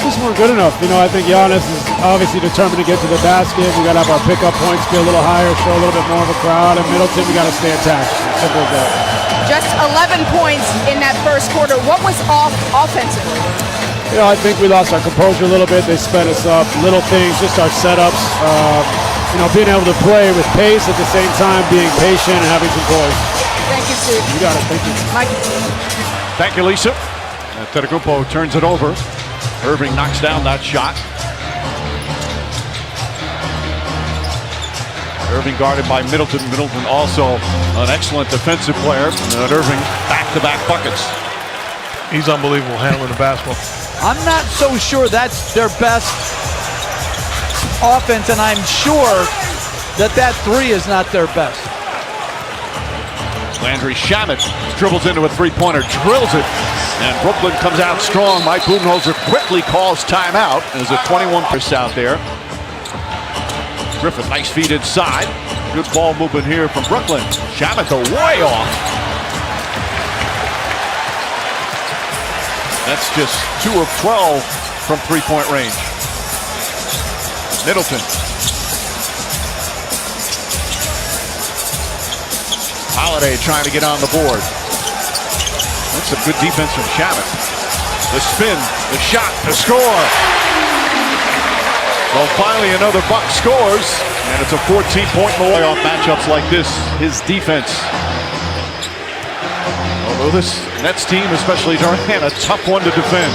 just weren't good enough. You know, I think Giannis is obviously determined to get to the basket. We got to have our pickup points be a little higher, show a little bit more of a crowd. And Middleton, we got to stay attached. Simple as that. Just 11 points in that first quarter. What was off offensively? You know, I think we lost our composure a little bit. They sped us up. Little things, just our setups. You know, being able to play with pace at the same time, being patient and having some poise. Thank you, Steve. You got it. Thank you. Mike. Thank you, Lisa. Antetokounmpo turns it over. Irving knocks down that shot. Irving guarded by Middleton. Middleton also an excellent defensive player. And Irving back-to-back buckets. He's unbelievable handling the basketball. I'm not so sure that's their best offense, and I'm sure that three is not their best. Landry Shamet dribbles into a three-pointer, drills it, and Brooklyn comes out strong. Mike Budenholzer quickly calls timeout. There's a 21% out there. Griffin, nice feed inside. Good ball movement here from Brooklyn. Shamet way off. That's just 2 of 12 from three-point range. Middleton. Holiday trying to get on the board. That's some good defense from Shamet. The spin, the shot, the score. Well, finally another Buck scores, and it's a 14-point playoff matchups like this. His defense. Although this Nets team, especially Durant, a tough one to defend.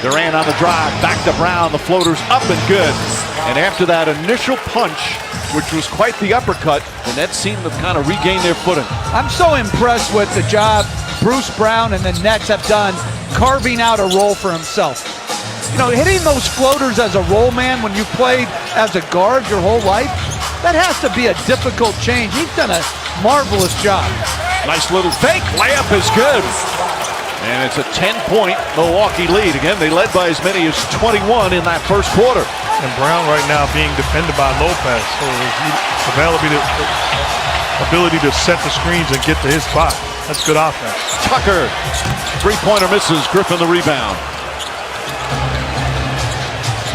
Durant on the drive, back to Brown, the floater's up and good. And after that initial punch, which was quite the uppercut, the Nets seem to kind of regain their footing. I'm so impressed with the job Bruce Brown and the Nets have done carving out a role for himself. You know, hitting those floaters as a roll man when you played as a guard your whole life, that has to be a difficult change. He's done a marvelous job. Nice little fake, layup is good. And it's a 10-point Milwaukee lead. Again, they led by as many as 21 in that first quarter. And Brown right now being defended by Lopez. So his ability to set the screens and get to his spot. That's good offense. Tucker, three-pointer misses, Griffin the rebound.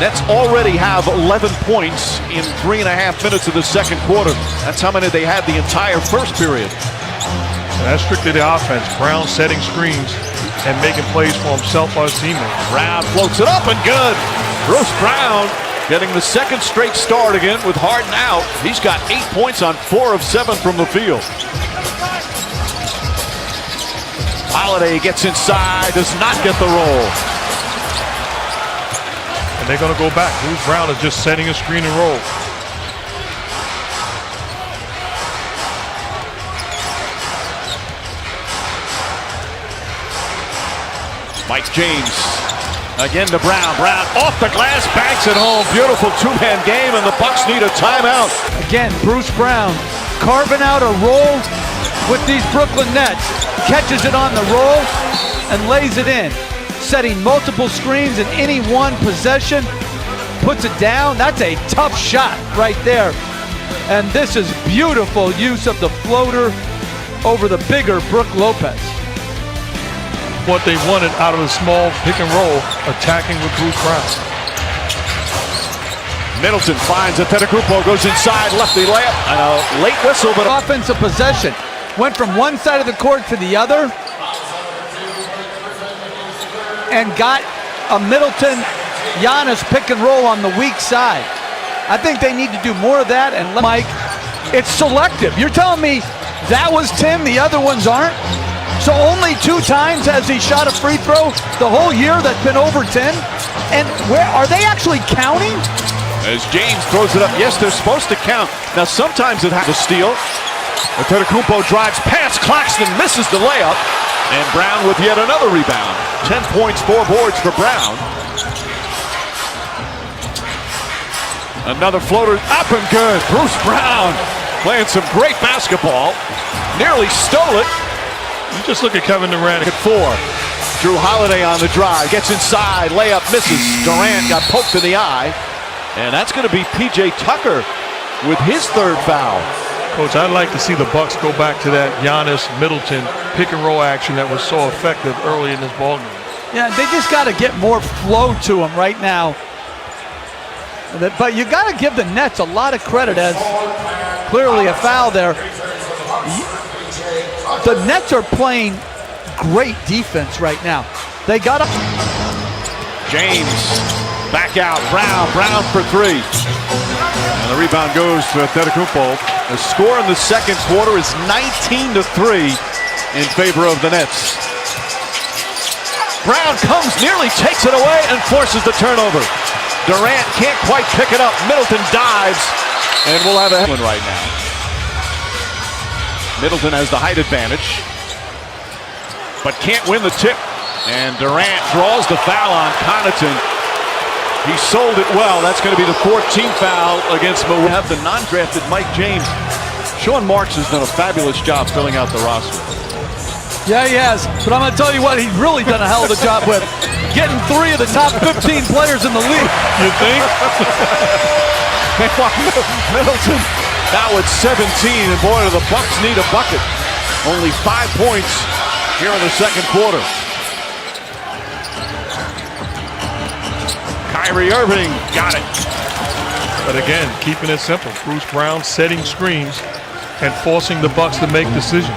Nets already have 11 points in 3.5 minutes of the second quarter. That's how many they had the entire first period. And that's strictly the offense. Brown setting screens and making plays for himself or his teammates. Brown floats it up and good. Bruce Brown getting the second straight start again with Harden out. He's got 8 points on 4 of 7 from the field. Holiday gets inside, does not get the roll. And they're going to go back. Bruce Brown is just setting a screen and roll. Mike James again to Brown. Brown off the glass, banks it home. Beautiful two-man game, and the Bucks need a timeout. Again, Bruce Brown carving out a roll with these Brooklyn Nets. Catches it on the roll and lays it in. Setting multiple screens in any one possession. Puts it down. That's a tough shot right there. And this is beautiful use of the floater over the bigger Brook Lopez. What they wanted out of the small pick and roll, attacking with Bruce Brown. Middleton finds Antetokounmpo, goes inside, lefty layup, and a late whistle, but offensive possession. Went from one side of the court to the other and got a Middleton Giannis pick and roll on the weak side. I think they need to do more of that. And Mike, it's selective. You're telling me that was 10, the other ones aren't? So only 2 times has he shot a free throw the whole year that's been over 10? And where are they actually counting? As James throws it up, yes, they're supposed to count. Now sometimes it has a steal. Antetokounmpo drives past Claxton, misses the layup, and Brown with yet another rebound. 10 points, 4 boards for Brown. Another floater, up and good. Bruce Brown playing some great basketball. Nearly stole it. You just look at Kevin Durant at 4. Drew Holiday on the drive, gets inside, layup misses. Durant got poked in the eye, and that's going to be P.J. Tucker with his 3rd foul. Coach, I'd like to see the Bucks go back to that Giannis Middleton pick and roll action that was so effective early in this ballgame. Yeah, they just got to get more flow to them right now. But you got to give the Nets a lot of credit, as clearly a foul there. The Nets are playing great defense right now. They got up. James back out. Brown for three. And the rebound goes to Antetokounmpo. The score in the second quarter is 19-3 in favor of the Nets. Brown comes, nearly takes it away, and forces the turnover. Durant can't quite pick it up. Middleton dives, and we'll have a one right now. Middleton has the height advantage, but can't win the tip. And Durant draws the foul on Connaughton. He sold it well. That's going to be the 14th foul against Milwaukee. We have the non-drafted Mike James. Sean Marks has done a fabulous job filling out the roster. Yeah, he has. But I'm going to tell you what, he's really done a hell of a job with getting 3 of the top 15 players in the league. You think? Middleton now at 17, and boy, do the Bucks need a bucket. Only 5 points here in the second quarter. Kyrie Irving got it. But again, keeping it simple. Bruce Brown setting screens and forcing the Bucks to make decisions.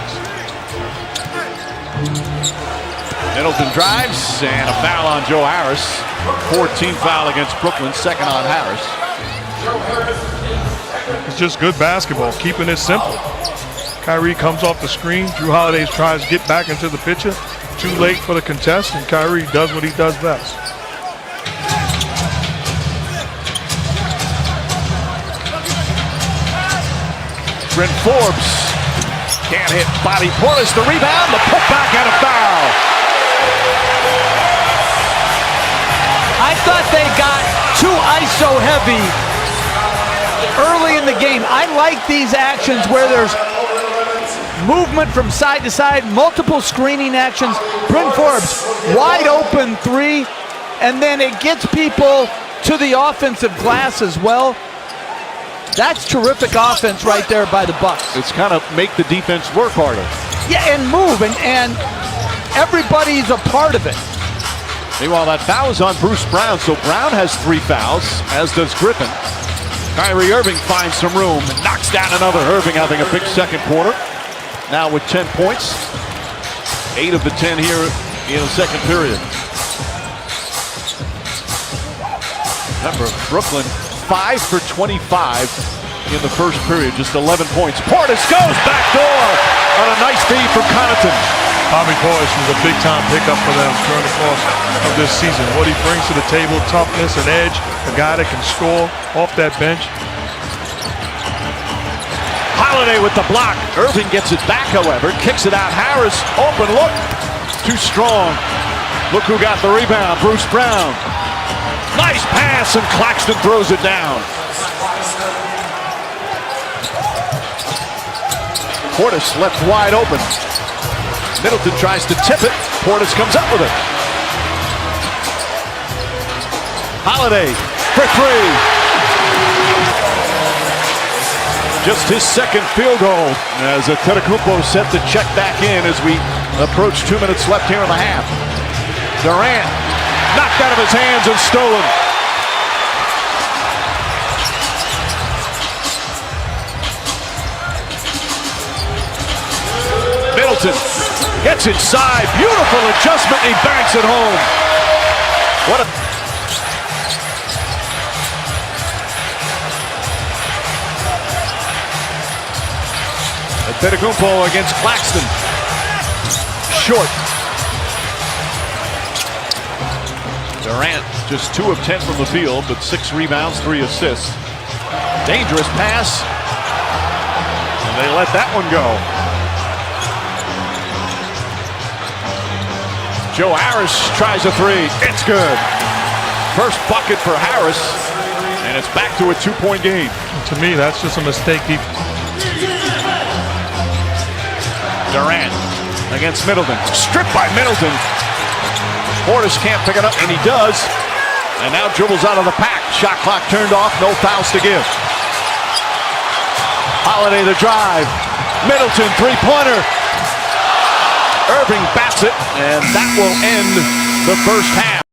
Middleton drives, and a foul on Joe Harris. 14th foul against Brooklyn, second on Harris. It's just good basketball, keeping it simple. Kyrie comes off the screen. Drew Holiday tries to get back into the picture. Too late for the contest, and Kyrie does what he does best. Bryn Forbes can't hit. Bobby Portis the rebound, the putback, and a foul. I thought they got too ISO heavy early in the game. I like these actions where there's movement from side to side, multiple screening actions. Bryn Forbes, wide open 3, and then it gets people to the offensive glass as well. That's terrific offense right there by the Bucks. It's kind of make the defense work harder. Yeah, and move, and everybody's a part of it. Meanwhile, that foul is on Bruce Brown, so Brown has 3 fouls, as does Griffin. Kyrie Irving finds some room and knocks down another. Irving having a big second quarter, now with 10 points. 8 of the 10 here in the second period. Remember, Brooklyn 5 for 25 in the first period, just 11 points. Portis goes back door on a nice feed from Connaughton. Bobby Portis was a big-time pickup for them during the course of this season. What he brings to the table, toughness and edge, a guy that can score off that bench. Holiday with the block. Irving gets it back, however, kicks it out. Harris, open look, too strong. Look who got the rebound, Bruce Brown. Nice pass, and Claxton throws it down. Portis left wide open. Middleton tries to tip it. Portis comes up with it. Holiday for 3. Just his second field goal as Antetokounmpo set the check back in as we approach 2 minutes left here in the half. Durant knocked out of his hands and stolen. Middleton gets inside. Beautiful adjustment. He banks it home. What a... Antetokounmpo against Claxton. Short. Durant just 2 of 10 from the field, but 6 rebounds, 3 assists. Dangerous pass. And they let that one go. Joe Harris tries a 3. It's good. First bucket for Harris, and it's back to a 2-point game. To me, that's just a mistake. Durant against Middleton. Stripped by Middleton. Portis can't pick it up, and he does. And now dribbles out of the pack. Shot clock turned off, no fouls to give. Holiday the drive. Middleton, 3-pointer. Irving bats it, and that will end the first half.